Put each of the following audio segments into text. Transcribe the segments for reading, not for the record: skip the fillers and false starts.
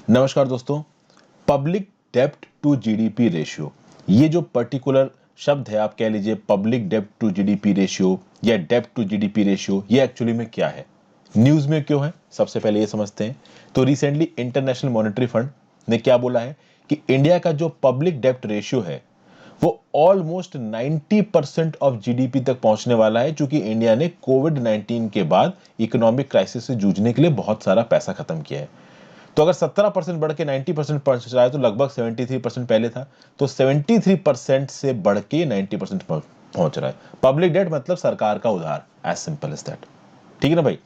नमस्कार दोस्तों। पब्लिक डेब्ट टू जीडीपी रेशियो, ये जो पर्टिकुलर शब्द है, आप कह लीजिए पब्लिक डेब्ट टू जीडीपी रेशियो या डेब्ट टू जीडीपी रेशियो, ये एक्चुअली में क्या है, न्यूज में क्यों है, सबसे पहले ये समझते हैं। तो रिसेंटली इंटरनेशनल मॉनेटरी फंड ने क्या बोला है कि इंडिया का जो पब्लिक डेब्ट रेशियो है वो ऑलमोस्ट 90% ऑफ जीडीपी तक पहुंचने वाला है, क्योंकि इंडिया ने कोविड-19 के बाद इकोनॉमिक क्राइसिस से जूझने के लिए बहुत सारा पैसा खत्म किया है। तो अगर 17% बढ़ के 90% पहुंच रहा है तो लगभग 73% पहले था, तो 73% से बढ़ के 90% पहुंच रहा है। पब्लिक डेट मतलब सरकार का उधार, एज सिंपल एज दैट। ठीक है ना भाई।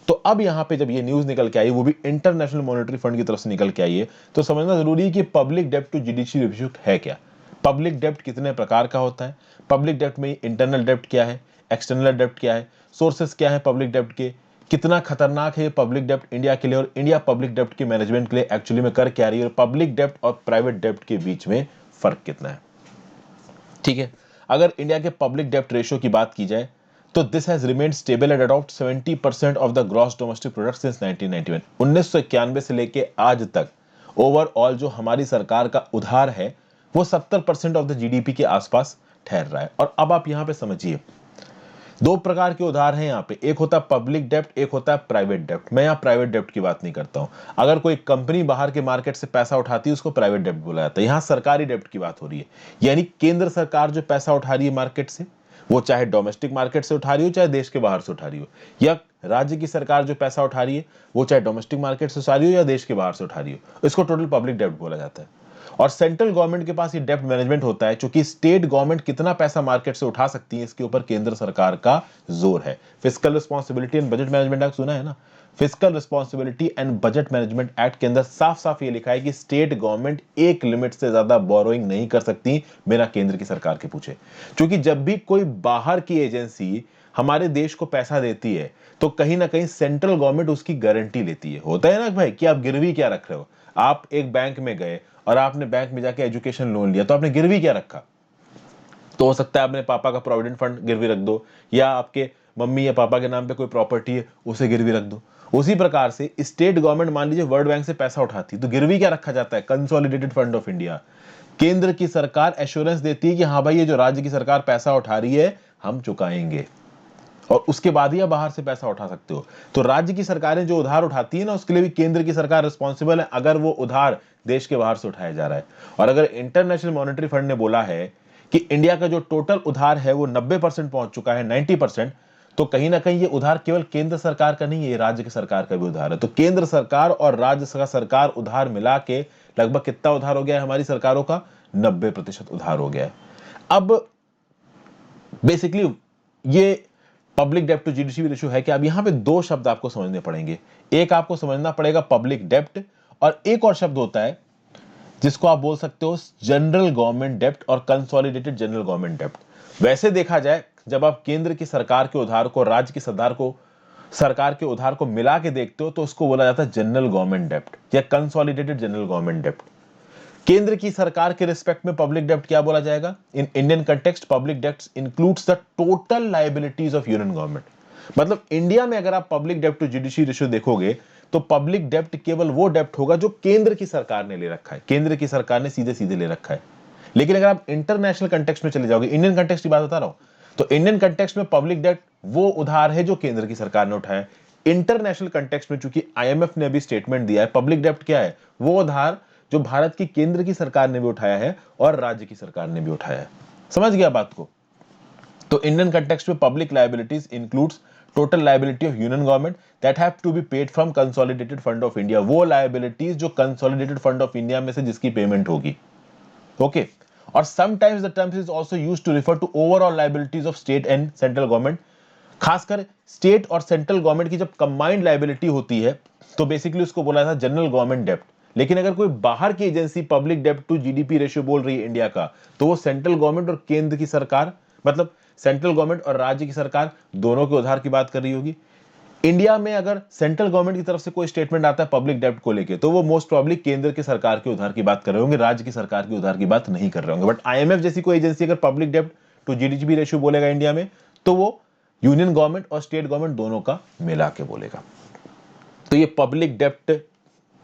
तो अब यहां पे जब ये न्यूज निकल के आई, वो भी इंटरनेशनल मॉनेटरी फंड की तरफ से निकल के आई है, तो समझना जरूरी है कि पब्लिक डेब्ट टू जीडीपी रेशियो है क्या, पब्लिक डेब्ट कितने प्रकार का होता है, पब्लिक डेब्ट में इंटरनल डेब्ट क्या है, एक्सटर्नल डेब्ट क्या है, सोर्सेस क्या है पब्लिक डेब्ट के, कितना खतरनाक है पब्लिक डेब्ट इंडिया के लिए, और इंडिया पब्लिक डेब्ट के मैनेजमेंट के लिए एक्चुअली में कर क्या रही है, और पब्लिक डेब्ट और प्राइवेट डेब्ट के बीच में फर्क कितना है। ठीक है। अगर इंडिया के पब्लिक डेब्ट रेशियो की बात की जाए तो this has remained stable at about 70% of the gross domestic product since 1991। 1991 से लेके आज तक ओवरऑल जो हमारी सरकार का उधार है वो 70% ऑफ द जीडीपी के आसपास ठहर रहा है। और अब आप यहां पे समझिए, दो प्रकार के उधार हैं यहाँ पे, एक होता है पब्लिक डेब्ट, एक होता है प्राइवेट डेब्ट। मैं यहाँ प्राइवेट डेब्ट की बात नहीं करता हूँ। अगर कोई कंपनी बाहर के मार्केट से पैसा उठाती है उसको प्राइवेट डेब्ट बोला जाता है। यहाँ सरकारी डेब्ट की बात हो रही है, यानी केंद्र सरकार जो पैसा उठा रही है मार्केट से, वो चाहे डोमेस्टिक मार्केट से उठा रही हो चाहे देश के बाहर से उठा रही हो, या राज्य की सरकार जो पैसा उठा रही है वो चाहे डोमेस्टिक मार्केट से उठा रही हो या देश के बाहर से उठा रही हो, इसको टोटल पब्लिक डेब्ट बोला जाता है। और सेंट्रल गवर्नमेंट के पास ये डेब्ट मैनेजमेंट होता है, क्योंकि स्टेट गवर्नमेंट कितना पैसा मार्केट से उठा सकती है इसके ऊपर केंद्र सरकार का जोर है। Fiscal responsibility and budget management act सुना है ना। Fiscal responsibility and budget management act के अंदर साफ साफ ये लिखा है कि स्टेट गवर्नमेंट एक लिमिट से ज्यादा बोरोइंग नहीं कर सकती बिना केंद्र की सरकार के पूछे। क्योंकि जब भी कोई बाहर की एजेंसी हमारे देश को पैसा देती है तो कहीं ना कहीं सेंट्रल गवर्नमेंट उसकी गारंटी लेती है। होता है ना भाई कि आप गिरवी क्या रख रहे हो, आप एक बैंक में गए और आपने बैंक में जाके एजुकेशन लोन लिया, तो आपने गिरवी क्या रखा। तो हो सकता है आपने पापा का प्रोविडेंट फंड गिरवी रख दो, या आपके मम्मी या पापा के नाम पे कोई प्रॉपर्टी है उसे गिरवी रख दो। उसी प्रकार से स्टेट गवर्नमेंट मान लीजिए वर्ल्ड बैंक से पैसा उठाती, तो गिरवी क्या रखा जाता है, कंसोलिडेटेड फंड ऑफ इंडिया। केंद्र की सरकार एश्योरेंस देती है कि हाँ भाई ये जो राज्य की सरकार पैसा उठा रही है हम चुकाएंगे, और उसके बाद ही आप बाहर से पैसा उठा सकते हो। तो राज्य की सरकारें जो उधार उठाती है ना, उसके लिए भी केंद्र की सरकार रिस्पॉन्सिबल है, अगर वो उधार देश के बाहर से उठाया जा रहा है। और अगर इंटरनेशनल मॉनेटरी फंड ने बोला है कि इंडिया का जो टोटल उधार है वो 90% पहुंच चुका है, 90%, तो कहीं ना कहीं ये उधार केवल केंद्र सरकार का नहीं है, ये राज्य की सरकार का भी उधार है। तो केंद्र सरकार और राज्य का सरकार उधार मिला के लगभग कितना उधार हो गया है हमारी सरकारों का, 90% उधार हो गया है। अब बेसिकली ये पब्लिक डेब्ट टू जीडीपी रेशियो है कि अब यहां पे दो शब्द आपको समझने पड़ेंगे। एक आपको समझना पड़ेगा पब्लिक डेब्ट, और एक और शब्द होता है जिसको आप बोल सकते हो जनरल गवर्नमेंट डेब्ट और कंसोलिडेटेड जनरल गवर्नमेंट डेब्ट। वैसे देखा जाए जब आप केंद्र की सरकार के उधार को राज्य की सरकार के उधार को मिला के देखते हो तो उसको बोला जाता है जनरल गवर्नमेंट डेब्ट या कंसोलिडेटेड जनरल गवर्नमेंट डेब्ट। केंद्र की सरकार के रिस्पेक्ट में पब्लिक डेब्ट क्या बोला जाएगा, इन इंडियन कंटेक्स्ट पब्लिक डेब्ट includes the total liabilities of union government. मतलब इंडिया में अगर आप पब्लिक डेब्ट टू जीडीपी रेशियो देखोगे तो पब्लिक डेब्ट केवल वो डेब्ट होगा जो केंद्र की सरकार ने ले रखा है, केंद्र की सरकार ने सीधे सीधे ले रखा है। लेकिन अगर आप इंटरनेशनल कंटेक्स्ट में चले जाओगे, इंडियन कंटेक्स्ट की बात बता रहा हूं, तो इंडियन कंटेक्स्ट में पब्लिक डेब्ट वो उधार है जो केंद्र की सरकार ने उठाया। इंटरनेशनल कंटेक्स्ट में चूंकि आईएमएफ ने अभी स्टेटमेंट दिया है, पब्लिक डेब्ट क्या है, वो उधार जो भारत की केंद्र की सरकार ने भी उठाया है और राज्य की सरकार ने भी उठाया है। समझ गया बात को। तो इंडियन कंटेक्स्ट में public liabilities includes total liability of union government that have to be paid from consolidated fund of India, वो लायबिलिटीज जो कंसोलिडेटेड फंड ऑफ इंडिया में से जिसकी पेमेंट होगी। ओके। और sometimes the term is also used to refer to overall liabilities of state and central government. खासकर state और central government की जब कंबाइंड लायबिलिटी होती है तो बेसिकली उसको बोला था जनरल गवर्नमेंट डेब्ट। लेकिन अगर कोई बाहर की एजेंसी पब्लिक डेब्ट टू जीडीपी रेशियो बोल रही है इंडिया का, तो वो सेंट्रल गवर्नमेंट और केंद्र की सरकार, मतलब सेंट्रल गवर्नमेंट और राज्य की सरकार दोनों के उधार की बात कर रही होगी। इंडिया में अगर सेंट्रल गवर्नमेंट की तरफ से कोई स्टेटमेंट आता है पब्लिक डेब्ट को लेके, तो वो मोस्ट प्रोबेबली केंद्र की सरकार के उधार की बात कर रहे होंगे, राज्य की सरकार के उधार की बात नहीं कर रहे होंगे। बट आईएमएफ जैसी कोई एजेंसी अगर पब्लिक डेब्ट टू जीडीपी रेशियो बोलेगा इंडिया में, तो वो यूनियन गवर्नमेंट और स्टेट गवर्नमेंट दोनों का मिला के बोलेगा। तो ये पब्लिक डेब्ट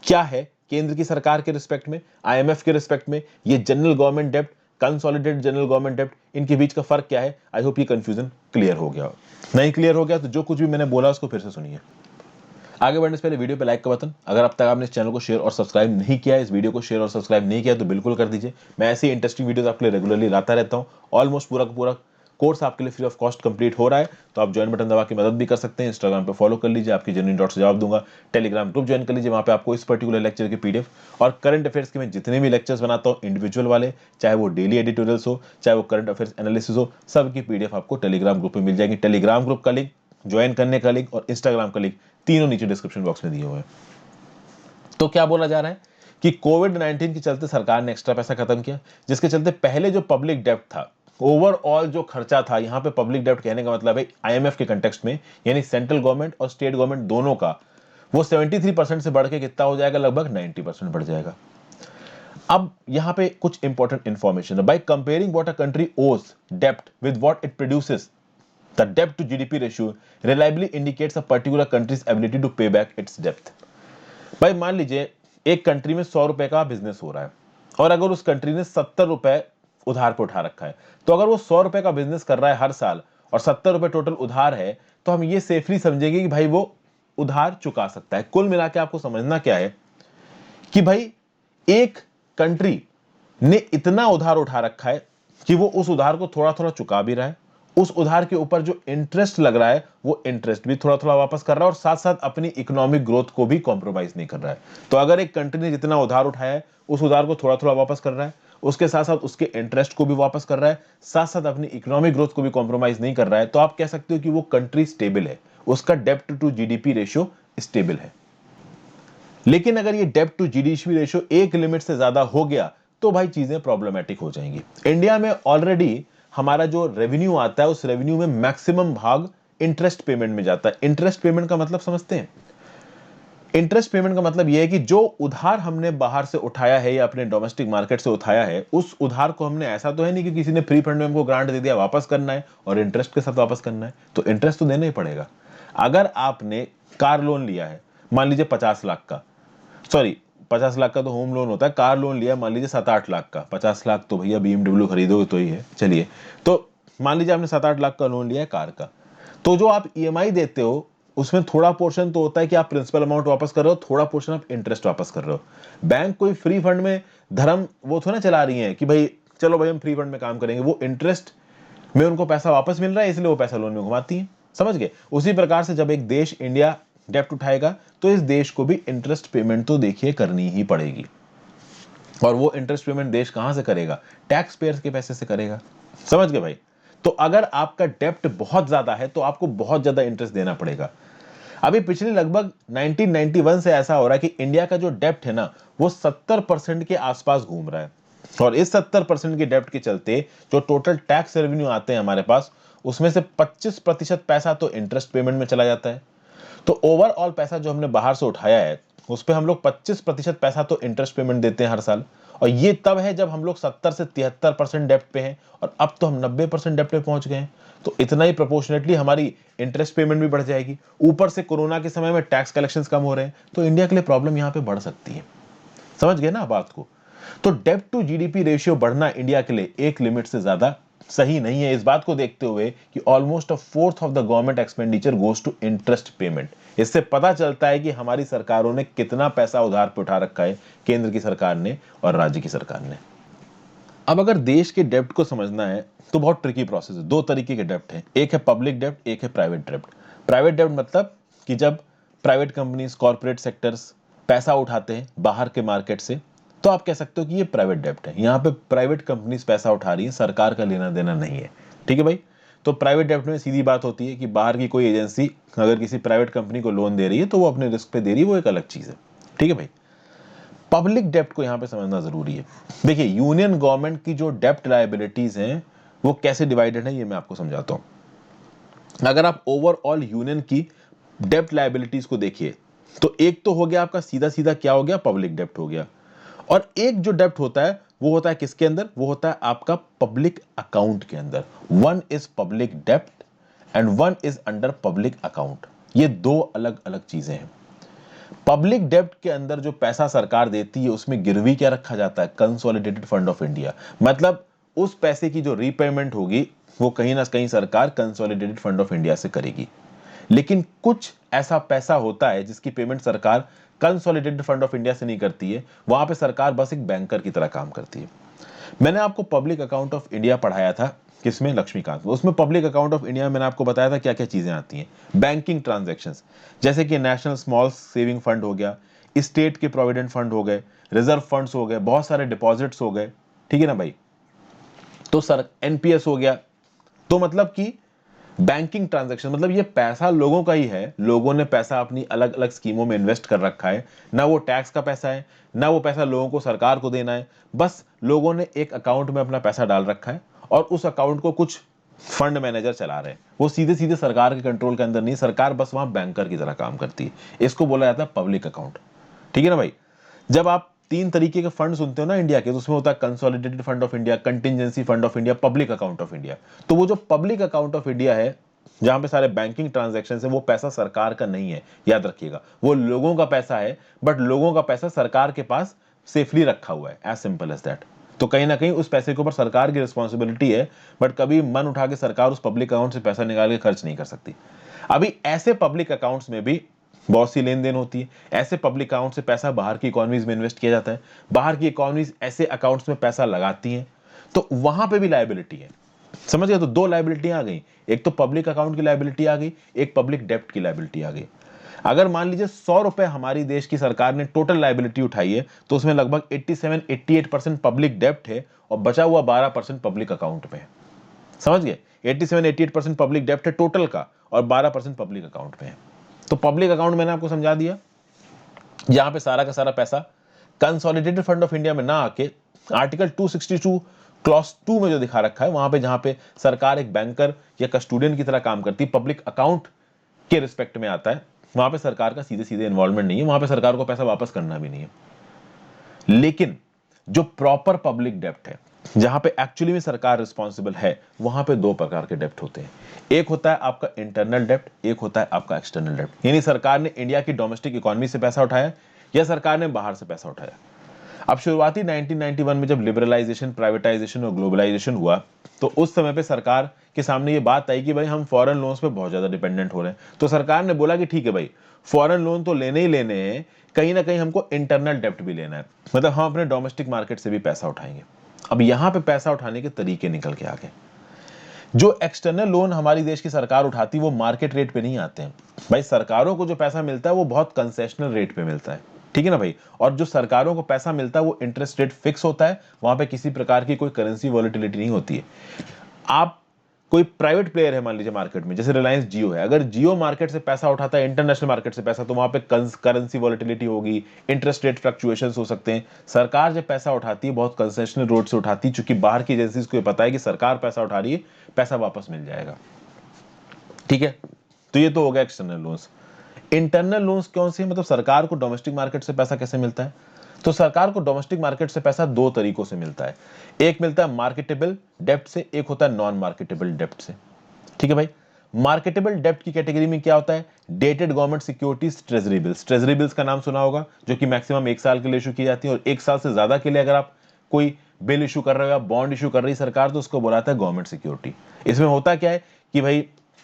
क्या है केंद्र की सरकार के रिस्पेक्ट में, आईएमएफ के रिस्पेक्ट में, ये जनरल गवर्नमेंट डेब्ट, कंसोलिडेटेड जनरल गवर्नमेंट डेब्ट, इनके बीच का फर्क क्या है? आई होप ये कंफ्यूजन क्लियर हो गया हो। नहीं क्लियर हो गया तो जो कुछ भी मैंने बोला उसको फिर से सुनिए। आगे बढ़ने से पहले वीडियो पे लाइक का बटन, अगर अब तक आपने इस चैनल को शेयर और सब्सक्राइब नहीं किया है, इस वीडियो को शेयर और सब्सक्राइब नहीं किया तो बिल्कुल कर दीजिए। मैं ऐसी इंटरेस्टिंग वीडियोस आपके लिए रेगुलरली लाता रहता हूँ। ऑलमोस्ट पूरा का पूरा कोर्स आपके लिए फ्री ऑफ कॉस्ट कंप्लीट हो रहा है, तो आप ज्वाइन बटन दबा के मदद भी कर सकते हैं। इंस्टाग्राम पे फॉलो कर लीजिए, आपकी जेन्युइन डाउट्स जवाब दूंगा। टेलीग्राम ग्रुप ज्वाइन कर लीजिए, वहाँ पे आपको इस पर्टिकुलर लेक्चर की पीडीएफ और करंट अफेयर्स के मैं जितने भी लेक्चर्स बनाता हूँ इंडिविजुअल वाले, चाहे वो डेली एडिटोरियल्स हो, चाहे वो करंट अफेयर्स एनालिसिस हो, सबकी पीडीएफ आपको टेलीग्राम ग्रुप में मिल जाएगी। टेलीग्राम ग्रुप का लिंक, ज्वाइन करने का लिंक और इंस्टाग्राम का लिंक तीनों नीचे डिस्क्रिप्शन बॉक्स में दिए हुए हैं। तो क्या बोला जा रहा है कि कोविड-19 के चलते सरकार ने एक्स्ट्रा पैसा खत्म किया, जिसके चलते पहले जो पब्लिक डेब्ट था, ओवरऑल जो खर्चा था, यहां पे पब्लिक डेब्ट कहने का मतलब है आईएमएफ के कंटेक्स्ट में, यानी सेंट्रल गवर्नमेंट और स्टेट गवर्नमेंट दोनों का, वो 73% से बढ़ के कितना हो जाएगा? लगभग 90% बढ़ जाएगा। अब यहां पे कुछ इंपॉर्टेंट इंफॉर्मेशन है। By comparing what a country ओज डेब्ट with what it produces, the डेब्ट to GDP ratio reliably indicates a particular countries ability to पे बैक इट्स डेब्ट। भाई मान लीजिए एक कंट्री में 100 रुपए का बिजनेस हो रहा है और अगर उस कंट्री ने 70 रुपए उधार पे उठा रखा है, तो अगर वो 100 रुपए का बिजनेस कर रहा है हर साल और 70 रुपए टोटल उधार है, तो हम ये सेफली समझेंगे कि भाई वो उधार चुका सकता है। कुल मिला के आपको समझना क्या है कि भाई एक कंट्री ने इतना उधार उठा रखा है कि वो उस उधार को थोड़ा थोड़ा चुका भी रहा है, उस उधार के ऊपर जो इंटरेस्ट लग रहा है वो इंटरेस्ट भी थोड़ा थोड़ा वापस कर रहा है और साथ साथ अपनी इकोनॉमिक ग्रोथ को भी कॉम्प्रोमाइज नहीं कर रहा है। तो अगर एक कंट्री ने जितना उधार उठाया है उस उधार को थोड़ा थोड़ा वापस कर रहा है, उसके साथ साथ उसके इंटरेस्ट को भी वापस कर रहा है, साथ साथ अपनी इकोनॉमिक ग्रोथ को भी कॉम्प्रोमाइज नहीं कर रहा है, तो आप कह सकते हो कि वो कंट्री स्टेबल है, उसका डेब्ट टू जीडीपी रेशियो स्टेबल है। लेकिन अगर ये डेब्ट टू जीडीपी रेशियो एक लिमिट से ज्यादा हो गया तो भाई चीजें प्रॉब्लमेटिक हो जाएंगी। इंडिया में ऑलरेडी हमारा जो रेवेन्यू आता है उस रेवेन्यू में मैक्सिमम भाग इंटरेस्ट पेमेंट में जाता है। इंटरेस्ट पेमेंट का मतलब समझते हैं? इंटरेस्ट पेमेंट का मतलब यह है कि जो उधार हमने बाहर से उठाया है या अपने डोमेस्टिक मार्केट से उठाया है, उस उधार को हमने, ऐसा तो है नहीं कि किसी ने फ्री फंड में हमको ग्रांट दे दिया, वापस करना है और इंटरेस्ट के साथ वापस करना है, तो इंटरेस्ट तो देना ही पड़ेगा। अगर आपने कार लोन लिया है मान लीजिए 50 लाख का, सॉरी 50 लाख का तो होम लोन होता है, कार लोन लिया मान लीजिए 7-8 लाख का, 50 लाख तो भैया BMW खरीदोगे तो ही है, चलिए, तो मान लीजिए आपने 7-8 लाख का लोन लिया है कार का, तो जो आप ईएमआई देते हो उसमें थोड़ा पोर्शन तो होता है कि आप प्रिंसिपल अमाउंट वापस कर रहे हो, थोड़ा पोर्शन आप इंटरेस्ट वापस कर रहे हो। बैंक कोई फ्री फंड में धर्म वो थोड़ा चला रही है कि भाई चलो भाई हम फ्री फंड में काम करेंगे, वो इंटरेस्ट में उनको पैसा वापस मिल रहा है इसलिए वो पैसा लोन में घुमाती है, समझ गए? उसी प्रकार से जब एक देश इंडिया डेब्ट उठाएगा तो इस देश को भी इंटरेस्ट पेमेंट तो देखिए करनी ही पड़ेगी। और वो इंटरेस्ट पेमेंट देश कहां से करेगा? टैक्स पेयर्स के पैसे से करेगा, समझ गए भाई? तो अगर आपका डेब्ट बहुत ज्यादा है तो आपको बहुत ज्यादा इंटरेस्ट देना पड़ेगा। अभी पिछले लगभग 1991 से ऐसा हो रहा है कि इंडिया का जो डेब्ट है ना वो 70% के आसपास घूम रहा है और इस 70% के डेब्ट के चलते जो टोटल टैक्स रेवेन्यू आते हैं हमारे पास, उसमें से 25% पैसा तो इंटरेस्ट पेमेंट में चला जाता है। तो ओवरऑल पैसा जो हमने बाहर से उठाया है उस पे हम लोग 25% पैसा तो इंटरेस्ट पेमेंट देते हैं हर साल, और ये तब है जब हम लोग 70 से 73% डेब्ट पे हैं और अब तो हम 90% डेब्ट पे पहुंच गए हैं। तो इतना ही प्रोपोर्शनेटली हमारी इंटरेस्ट पेमेंट भी बढ़ जाएगी, ऊपर से कोरोना के समय में टैक्स कलेक्शंस कम हो रहे हैं, तो इंडिया के लिए प्रॉब्लम यहां पे बढ़ सकती है। समझ गए ना बात को? तो डेब्ट टू जीडीपी रेशियो बढ़ना इंडिया के लिए एक लिमिट से ज्यादा सही नहीं है, इस बात को देखते हुए कि almost a fourth of the government expenditure goes to interest payment. इससे पता चलता है कि हमारी सरकारों ने कितना पैसा उधार पे उठा रखा है, केंद्र की सरकार ने और राज्य की सरकार ने। अब अगर देश के डेब्ट को समझना है तो बहुत ट्रिकी प्रोसेस है। दो तरीके के डेब्ट हैं, एक है पब्लिक डेब्ट, एक है प्राइवेट डेब्ट। प्राइवेट डेब्ट मतलब कि जब प्राइवेट कंपनीज, कॉर्पोरेट सेक्टर्स पैसा उठाते हैं बाहर के मार्केट से, तो आप कह सकते हो कि ये प्राइवेट डेब्ट है। यहाँ पे प्राइवेट कंपनीज पैसा उठा रही है, सरकार का लेना देना नहीं है, ठीक है भाई? तो प्राइवेट डेब्ट में सीधी बात होती है कि बाहर की कोई एजेंसी अगर किसी प्राइवेट कंपनी को लोन दे रही है तो वो अपने रिस्क पे दे रही है, वो एक अलग चीज है, ठीक है भाई? पब्लिक डेब्ट को यहां पे समझना जरूरी है। देखिए यूनियन गवर्नमेंट की जो डेब्ट लायबिलिटीज हैं वो कैसे डिवाइडेड है ये मैं आपको समझाता हूं। अगर आप ओवरऑल यूनियन की डेब्ट लायबिलिटीज को देखिए तो एक तो हो गया आपका सीधा सीधा क्या हो गया? पब्लिक डेब्ट हो गया। और एक जो डेब्ट होता है वो होता है किसके अंदर? वो होता है आपका पब्लिक अकाउंट के अंदर। वन इज पब्लिक डेब्ट and one is under public account. ये दो अलग अलग चीजें हैं। पब्लिक डेब्ट के अंदर जो पैसा सरकार देती है उसमें गिरवी क्या रखा जाता है? Consolidated fund of India. मतलब उस पैसे की जो रीपेमेंट होगी वो कहीं ना कहीं सरकार कंसोलिडेटेड फंड ऑफ इंडिया से करेगी। लेकिन कुछ ऐसा पैसा होता है जिसकी पेमेंट सरकार कंसोलिडेटेड फंड ऑफ इंडिया से नहीं करती है, वहां पे सरकार बस एक बैंकर की तरह काम करती है। मैंने आपको पब्लिक अकाउंट ऑफ इंडिया पढ़ाया था, किसमें? लक्ष्मीकांत में। उसमें पब्लिक अकाउंट ऑफ इंडिया में मैंने आपको बताया था क्या क्या चीजें आती हैं। बैंकिंग ट्रांजैक्शंस, जैसे कि नेशनल स्मॉल सेविंग फंड हो गया, स्टेट के प्रोविडेंट फंड हो गए, रिजर्व फंड्स हो गए, बहुत सारे डिपॉजिट्स हो गए, ठीक है ना भाई। तो सर एनपीएस हो गया। तो मतलब कि बैंकिंग ट्रांजैक्शन मतलब ये पैसा लोगों का ही है, लोगों ने पैसा अपनी अलग अलग स्कीमों में इन्वेस्ट कर रखा है, ना वो टैक्स का पैसा है, ना वो पैसा लोगों को सरकार को देना है, बस लोगों ने एक अकाउंट में अपना पैसा डाल रखा है और उस अकाउंट को कुछ फंड मैनेजर चला रहे हैं। वो सीधे सीधे सरकार के कंट्रोल के अंदर नहीं, सरकार बस वहां बैंकर की तरह काम करती है। इसको बोला जाता है पब्लिक अकाउंट, ठीक है ना भाई। जब आप तीन तरीके के फंड सुनते हो ना इंडिया के, तो उसमें होता है consolidated fund of India, contingency fund of India, public account of India. तो वो जो पब्लिक अकाउंट ऑफ इंडिया है जहां पे सारे बैंकिंग ट्रांजैक्शन है, वो पैसा सरकार का नहीं है, याद रखिएगा। वो लोगों का पैसा है, बट लोगों का पैसा सरकार के पास सेफली रखा हुआ है, एज सिंपल एज दैट। तो कहीं ना कहीं उस पैसे के ऊपर सरकार की रिस्पॉन्सिबिलिटी है, बट कभी मन उठा के सरकार उस पब्लिक अकाउंट से पैसा निकाल के खर्च नहीं कर सकती। अभी ऐसे पब्लिक अकाउंट्स में भी बहुत सी लेन देन होती है। ऐसे पब्लिक अकाउंट से पैसा बाहर की इकोनॉमीज में इन्वेस्ट किया जाता है, बाहर की इकोनॉमीज ऐसे अकाउंट्स में पैसा लगाती हैं, तो वहां पे भी लायबिलिटी है। समझ गए? तो दो लायबिलिटी आ गई, एक तो पब्लिक अकाउंट की लायबिलिटी आ गई, एक पब्लिक डेप्ट की लायबिलिटी आ गई। अगर मान लीजिए 100 रुपए हमारी देश की सरकार ने टोटल लायबिलिटी उठाई है, तो उसमें लगभग 87-88% पब्लिक डेप्ट है और बचा हुआ 12% पब्लिक अकाउंट पे है। समझ गए? 87-88% पब्लिक डेप्ट है टोटल का और 12% पब्लिक अकाउंट पे है। तो पब्लिक अकाउंट मैंने आपको समझा दिया, जहां पे सारा का सारा पैसा कंसोलिडेटेड फंड ऑफ इंडिया में ना आके आर्टिकल 262 क्लॉज 2 में जो दिखा रखा है, वहां पे जहां पे सरकार एक बैंकर या कस्टोडियन की तरह काम करती है, पब्लिक अकाउंट के रिस्पेक्ट में आता है, वहां पे सरकार का सीधे सीधे इन्वॉल्वमेंट नहीं है, वहां पे सरकार को पैसा वापस करना भी नहीं है। लेकिन जो प्रॉपर पब्लिक डेप्ट है, जहां पे एक्चुअली में सरकार रिस्पॉन्सिबल है, वहां पे दो प्रकार के डेप्ट होते हैं। एक होता है आपका इंटरनल डेप्ट, एक होता है आपका एक्सटर्नल डेप्ट। यानी सरकार ने इंडिया की डोमेस्टिक इकोनॉमी से पैसा उठाया या सरकार ने बाहर से पैसा उठाया। अब शुरुआती 1991 में जब लिबरलाइजेशन, प्राइवेटाइजेशन और ग्लोबलाइजेशन हुआ, तो उस समय पे सरकार के सामने ये बात आई कि भाई हम फॉरेन लोन्स पे बहुत ज्यादा डिपेंडेंट हो रहे हैं। तो सरकार ने बोला कि ठीक है भाई, फॉरेन लोन तो लेने ही लेने हैं, कहीं ना कहीं हमको इंटरनल डेप्ट भी लेना है, मतलब हम अपने डोमेस्टिक मार्केट से भी पैसा उठाएंगे। अब यहां पे पैसा उठाने के तरीके निकल के आ गए। जो एक्सटर्नल लोन हमारी देश की सरकार उठाती वो मार्केट रेट पे नहीं आते हैं भाई। सरकारों को जो पैसा मिलता है वो बहुत कंसेशनल रेट पे मिलता है, ठीक है ना भाई। और जो सरकारों को पैसा मिलता है वो इंटरेस्ट रेट फिक्स होता है, वहां पे किसी प्रकार की कोई करेंसी वॉलेटिलिटी नहीं होती है। आप कोई प्राइवेट प्लेयर है मान लीजिए मार्केट में, जैसे रिलायंस जियो है, अगर जियो मार्केट से पैसा उठाता है, इंटरनेशनल मार्केट से पैसा, तो वहां पे करेंसी वॉलेटिलिटी होगी, इंटरेस्ट रेट फ्लक्चुएशंस हो सकते हैं। सरकार जब पैसा उठाती है बहुत कंसेशनल रोड से उठाती है, क्योंकि बाहर की एजेंसीज को पता है कि सरकार पैसा उठा रही है, पैसा वापस मिल जाएगा, ठीक है। तो ये तो हो गया एक्सटर्नल लोन्स। इंटरनल लोन्स कौन से? मतलब सरकार को डोमेस्टिक मार्केट से पैसा कैसे मिलता है? तो सरकार को डोमेस्टिक मार्केट से पैसा दो तरीकों से मिलता है। एक मिलता है मार्केटेबल डेप्ट से, एक होता है नॉन मार्केटेबल डेप्ट से, ठीक है भाई। मार्केटेबल डेप्ट की कैटेगरी में क्या होता है? Dated government securities, treasury bills. Treasury bills का नाम सुना होगा, जो कि मैक्सिमम 1 साल के लिए इशू की जाती है, और 1 साल से ज्यादा के लिए अगर आप कोई बिल इशू कर रहे हो या बॉन्ड इशू कर रही है सरकार, तो उसको बुलाता है गवर्नमेंट सिक्योरिटी। इसमें होता क्या है कि भाई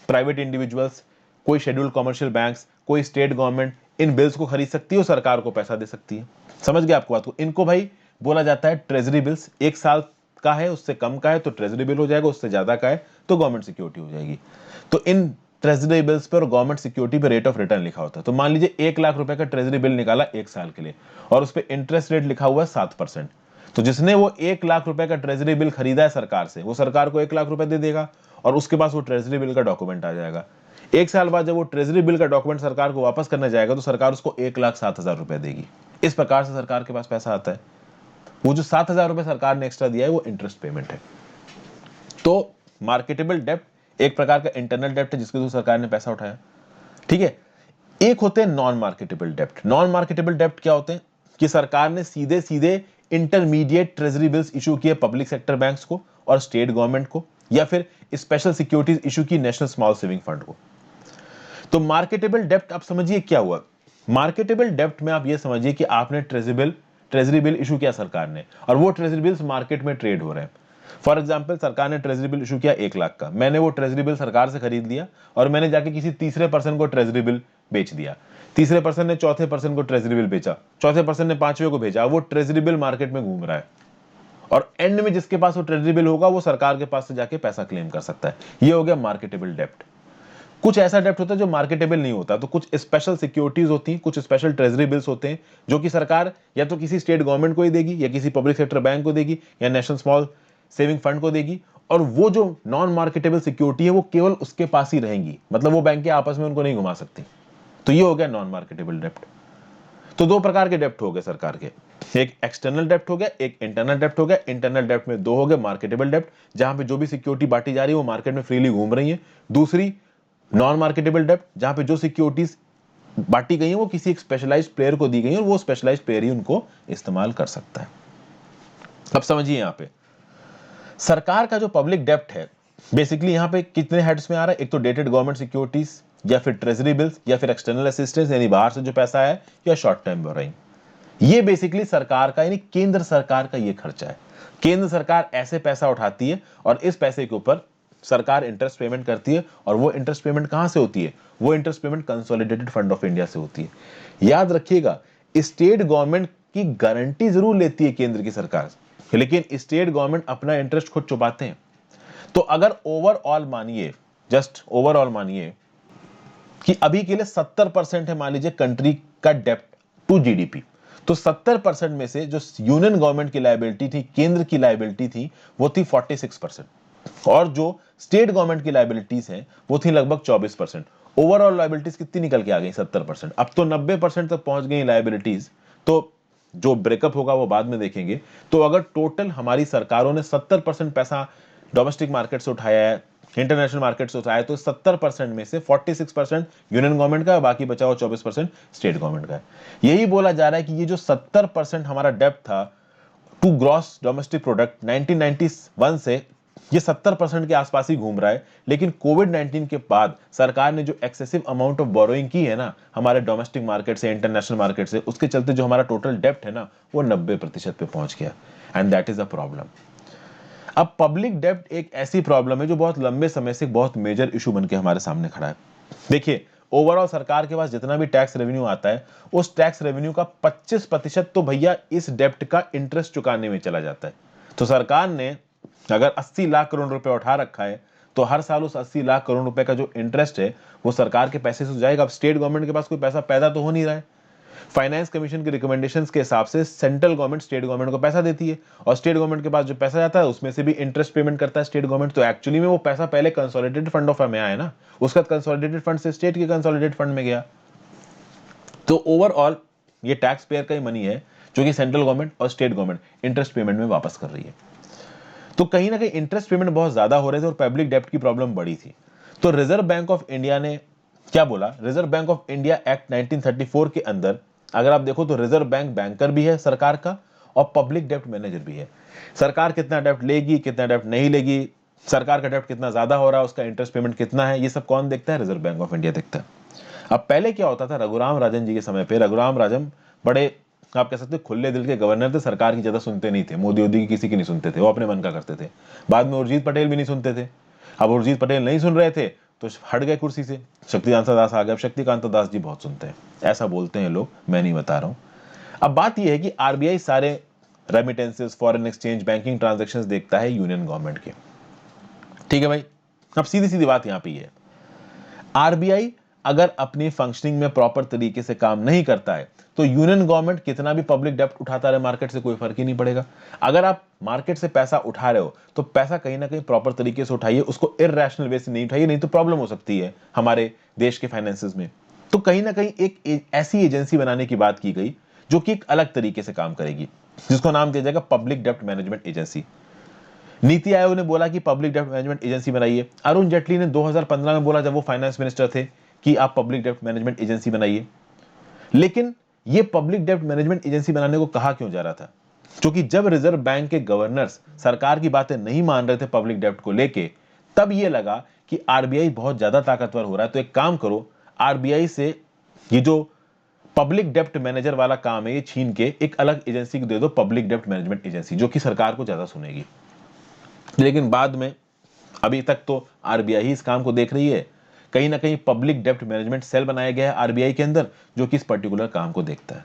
प्राइवेट इंडिविजुअल्स, कोई शेड्यूल्ड कमर्शियल बैंक्स, कोई स्टेट गवर्नमेंट इन बिल्स को खरीद सकती है और सरकार को पैसा दे सकती है। समझ गए आपको बात को? इनको भाई बोला जाता है ट्रेजरी बिल्स। 1 साल का है, उससे कम का है तो ट्रेजरी बिल हो जाएगा, उससे ज्यादा का है तो गवर्नमेंट सिक्योरिटी हो जाएगी। तो इन ट्रेजरी बिल्स पर गवर्नमेंट सिक्योरिटी पे रेट ऑफ रिटर्न लिखा होता है। तो मान लीजिए 1 लाख रुपए का ट्रेजरी बिल निकाला 1 साल के लिए, और उस पर इंटरेस्ट रेट लिखा हुआ है 7%। तो जिसने वो 1 लाख रुपए का ट्रेजरी बिल खरीदा है सरकार से, वो सरकार को 1 लाख रुपए दे देगा और उसके पास वो ट्रेजरी बिल का डॉक्यूमेंट आ जाएगा। 1 साल बाद जब वो ट्रेजरी बिल का डॉक्यूमेंट सरकार को वापस करने जाएगा, तो सरकार उसको 1,07,000 रुपए देगी। इस प्रकार से सरकार के पास पैसा आता है। वो जो 7,000 रुपए सरकार ने एक्स्ट्रा दिया है वो इंटरेस्ट पेमेंट है। तो मार्केटेबल डेप्ट एक प्रकार का इंटरनल डेप्ट है जिसके थ्रू सरकार ने पैसा उठाया, ठीक है। एक होते हैं नॉन मार्केटेबल डेप्ट। नॉन मार्केटेबल डेप्ट क्या होते हैं? कि सरकार ने सीधे सीधे इंटरमीडिएट ट्रेजरी बिल्स इशू किए पब्लिक सेक्टर बैंक्स को और स्टेट गवर्नमेंट को, या फिर स्पेशल सिक्योरिटीज इशू की नेशनल स्मॉल सेविंग फंड को। तो मार्केटेबल डेप्ट आप समझिए क्या हुआ मार्केटेबल डेब्ट में आप ये समझिए कि आपने ट्रेजरी बिल इशू किया सरकार ने, और वो ट्रेजरी बिल्स मार्केट में ट्रेड हो रहे हैं। फॉर एग्जाम्पल, सरकार ने ट्रेजरी बिल इशू किया 1 लाख का, मैंने वो ट्रेजरी बिल सरकार से खरीद लिया और मैंने जाके किसी तीसरे पर्सन को ट्रेजरी बिल बेच दिया। तीसरे पर्सन ने चौथे पर्सन को ट्रेजरी बिल बेचा, चौथे पर्सन ने पांचवें को भेजा, वो ट्रेजरी बिल मार्केट में घूम रहा है, और एंड में जिसके पास वो ट्रेजरी बिल होगा वो सरकार के पास से जाके पैसा क्लेम कर सकता है। ये हो गया मार्केटेबल डेब्ट। कुछ ऐसा डेब्ट होता है जो मार्केटेबल नहीं होता, तो कुछ स्पेशल सिक्योरिटीज होती हैं, कुछ स्पेशल ट्रेजरी बिल्स होते हैं जो कि सरकार या तो किसी स्टेट गवर्नमेंट को ही देगी, या किसी पब्लिक सेक्टर बैंक को देगी, या नेशनल स्मॉल सेविंग फंड को देगी, और वो जो नॉन मार्केटेबल सिक्योरिटी है वो केवल उसके पास ही रहेंगी, मतलब वो बैंक के आपस में उनको नहीं घुमा सकती। तो ये हो गया नॉन मार्केटेबल डेब्ट। तो दो प्रकार के डेब्ट हो गए सरकार के, एक एक्सटर्नल डेब्ट हो गया, एक इंटरनल डेब्ट हो गया। इंटरनल डेब्ट में दो हो गए, मार्केटेबल डेब्ट जहां पे जो भी सिक्योरिटी बांटी जा रही है वो मार्केट में फ्रीली घूम रही है, दूसरी नॉन मार्केटेबल डेब्ट जहां पे जो सिक्योरिटीज बांटी गई है वो किसी एक स्पेशलाइज्ड प्लेयर को दी गई है और वो स्पेशलाइज्ड प्लेयर ही उनको इस्तेमाल कर सकता है। अब समझिए, यहां पे सरकार का जो पब्लिक डेब्ट है बेसिकली यहां पे कितने हेड्स में आ रहा है, एक तो डेटेड गवर्नमेंट सिक्योरिटीज, या फिर ट्रेजरी बिल्स, या फिर एक्सटर्नल असिस्टेंस यानी बाहर से जो पैसा है, या शॉर्ट टर्म बोरोइंग। ये बेसिकली सरकार का यानी केंद्र सरकार का ये खर्चा है। केंद्र सरकार ऐसे पैसा उठाती है और इस पैसे के ऊपर सरकार इंटरेस्ट पेमेंट करती है, और वो इंटरेस्ट पेमेंट कहां से होती है, वो interest payment consolidated fund of India से होती है। याद रखिएगा, स्टेट गवर्नमेंट की गारंटी जरूर लेती है केंद्र की सरकार, लेकिन स्टेट गवर्नमेंट अपना इंटरेस्ट खुद चुकाते हैं। तो अगर ओवरऑल मानिए, जस्ट ओवरऑल मानिए कि अभी के लिए 70% है मान लीजिए कंट्री का डेब्ट टू जीडीपी, तो 70% में से जो यूनियन गवर्नमेंट की लायबिलिटी थी, केंद्र की लायबिलिटी थी, वो थी 46%, और जो स्टेट गवर्नमेंट की लायबिलिटीज हैं वो थी लगभग 24%। ओवरऑल लायबिलिटीज कितनी निकल के आ गई, 70%। अब तो 90% तक पहुंच गई लायबिलिटीज, तो जो ब्रेकअप होगा वो बाद में देखेंगे। तो अगर टोटल हमारी सरकारों ने 70% पैसा डोमेस्टिक मार्केट से उठाया है, इंटरनेशनल मार्केट से उठाया है, तो 70% में से 46% यूनियन गवर्नमेंट का है, बाकी बचा हुआ 24% स्टेट गवर्नमेंट का है। यही बोला जा रहा है कि ये जो 70% हमारा डेब्ट था टू ग्रॉस डोमेस्टिक प्रोडक्ट 1991 से, ये 70% के आसपास ही घूम रहा है। लेकिन कोविड-19 के बाद सरकार ने जो एक्सेसिव अमाउंट ऑफ बोरोइंग की है ना हमारे डोमेस्टिक मार्केट से, इंटरनेशनल मार्केट से, उसके चलते जो हमारा टोटल डेब्ट है ना वो 90% पे पहुंच गया, and that is a problem. अब पब्लिक डेब्ट एक ऐसी प्रॉब्लम है जो बहुत लंबे समय से बहुत मेजर इशू बन के हमारे सामने खड़ा है। देखिए, ओवरऑल सरकार के पास जितना भी टैक्स रेवेन्यू आता है, उस टैक्स रेवेन्यू का 25% तो भैया इस डेब्ट का इंटरेस्ट चुकाने में चला जाता है। तो सरकार ने अगर 80 लाख करोड़ रुपए उठा रखा है, तो हर साल उस 80 लाख करोड़ रुपए का जो इंटरेस्ट है वो सरकार के पैसे से जाएगा। अब स्टेट गवर्नमेंट के पास कोई पैसा पैदा तो हो नहीं रहा है। फाइनेंस कमीशन के रिकमेंडेशंस के हिसाब से सेंट्रल गवर्नमेंट स्टेट गवर्नमेंट को पैसा देती है, और स्टेट गवर्नमेंट के पास जो पैसा जाता है उसमें से भी इंटरेस्ट पेमेंट करता है स्टेट गवर्नमेंट। तो एक्चुअली में वो पैसा पहले कंसोलिडेटेड फंड ऑफ में आया ना, उसका कंसोलिडेटेड फंड से स्टेट के कंसोलिडेटेड फंड में गया। तो ओवरऑल ये टैक्स पेयर का ही मनी है जो कि सेंट्रल गवर्नमेंट और स्टेट गवर्नमेंट इंटरेस्ट पेमेंट में वापस कर रही है। तो कहीं ना कहीं इंटरेस्ट पेमेंट बहुत ज्यादा हो रहे थे और पब्लिक डेब्ट की प्रॉब्लम बड़ी थी। तो रिजर्व बैंक ऑफ इंडिया ने क्या बोला, reserve bank of India act 1934 के अंदर अगर आप देखो तो रिजर्व बैंक बैंकर भी है सरकार का और पब्लिक डेब्ट मैनेजर भी है। सरकार कितना डेब्ट लेगी, कितना डेब्ट नहीं लेगी, सरकार का डेब्ट कितना ज्यादा हो रहा है, उसका इंटरेस्ट पेमेंट कितना है, ये सब कौन देखता है, रिजर्व बैंक ऑफ इंडिया देखता है। अब पहले क्या होता था, रघुराम राजन जी के समय पे, रघुराम राजन बड़े आप कह सकते खुले दिल के गवर्नर थे, सरकार की ज्यादा सुनते नहीं थे, मोदी वोदी की किसी की नहीं सुनते थे, वो अपने मन का करते थे। बाद में उर्जित पटेल भी नहीं सुनते थे। अब उर्जित पटेल नहीं सुन रहे थे तो हट गए कुर्सी से, शक्तिकांत दास आ गए। अब शक्तिकांत दास जी बहुत सुनते हैं, ऐसा बोलते हैं लोग, मैं नहीं बता रहा हूं। अब बात यह है कि आरबीआई सारे remittances, foreign exchange, banking transactions देखता है यूनियन गवर्नमेंट के। ठीक है भाई, अब सीधी सीधी बात यहां पे है, आरबीआई अगर अपनी फंक्शनिंग में प्रॉपर तरीके से काम नहीं करता है तो यूनियन गवर्नमेंट कितना भी पब्लिक डेब्ट उठाता रहे मार्केट से, कोई फर्क ही नहीं पड़ेगा। अगर आप मार्केट से पैसा उठा रहे हो तो पैसा कहीं ना कहीं प्रॉपर तरीके से उठाइए, उसको इररेशनल वे से नहीं उठाइए, नहीं तो प्रॉब्लम हो सकती है हमारे देश के फाइनेंसेस में। तो कहीं ना कहीं एक ऐसी एजेंसी बनाने की बात की गई जो कि एक अलग तरीके से काम करेगी, जिसको नाम दिया जाएगा पब्लिक डेब्ट मैनेजमेंट एजेंसी। नीति आयोग ने बोला कि पब्लिक डेब्ट मैनेजमेंट एजेंसी बनाइए। अरुण जेटली ने 2015 में बोला जब वो फाइनेंस मिनिस्टर थे कि आप पब्लिक डेब्ट मैनेजमेंट एजेंसी बनाइए। लेकिन ये पब्लिक डेब्ट मैनेजमेंट एजेंसी बनाने को कहा क्यों जा रहा था, क्योंकि जब रिजर्व बैंक के गवर्नर्स सरकार की बातें नहीं मान रहे थे पब्लिक डेब्ट को लेके, तब ये लगा कि आरबीआई बहुत ज्यादा ताकतवर हो रहा है, तो एक काम करो, आरबीआई से ये जो पब्लिक डेप्ट मैनेजर वाला काम है ये छीन के एक अलग एजेंसी को दे दो, पब्लिक डेप्ट मैनेजमेंट एजेंसी, जो कि सरकार को ज्यादा सुनेगी। लेकिन बाद में, अभी तक तो आरबीआई ही इस काम को देख रही है। कहीं ना कहीं पब्लिक डेप्ट मैनेजमेंट सेल बनाया गया है आरबीआई के अंदर, जो कि इस पर्टिकुलर काम को देखता है।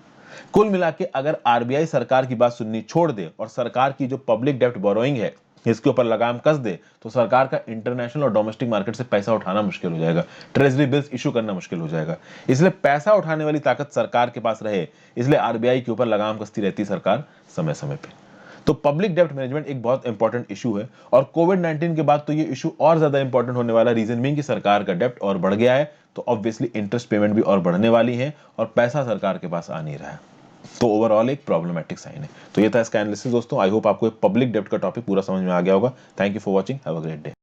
कुल मिला के अगर आरबीआई सरकार की बात सुननी छोड़ दे और सरकार की जो पब्लिक डेप्ट बोरोइंग है इसके ऊपर लगाम कस दे, तो सरकार का इंटरनेशनल और डोमेस्टिक मार्केट से पैसा उठाना मुश्किल हो जाएगा, ट्रेजरी बिल्स इशू करना मुश्किल हो जाएगा। इसलिए पैसा उठाने वाली ताकत सरकार के पास रहे, इसलिए आरबीआई के ऊपर लगाम कसती रहती सरकार समय समय पे। तो पब्लिक डेप्ट मैनेजमेंट एक बहुत इंपॉर्टेंट इशू है, और कोविड-19 के बाद तो ये इशू और ज्यादा इंपॉर्टेंट होने वाला। रीजन बीइंग कि सरकार का डेप्ट और बढ़ गया है, तो ऑब्वियसली इंटरेस्ट पेमेंट भी और बढ़ने वाली है, और पैसा सरकार के पास आ नहीं रहा है। तो ओवरऑल एक प्रॉब्लमेटिक साइन है। तो ये था इसका एनालिसिस दोस्तों। आई होप आपको पब्लिक डेप्ट का टॉपिक पूरा समझ में आ गया होगा। Thank you for watching, have a great day.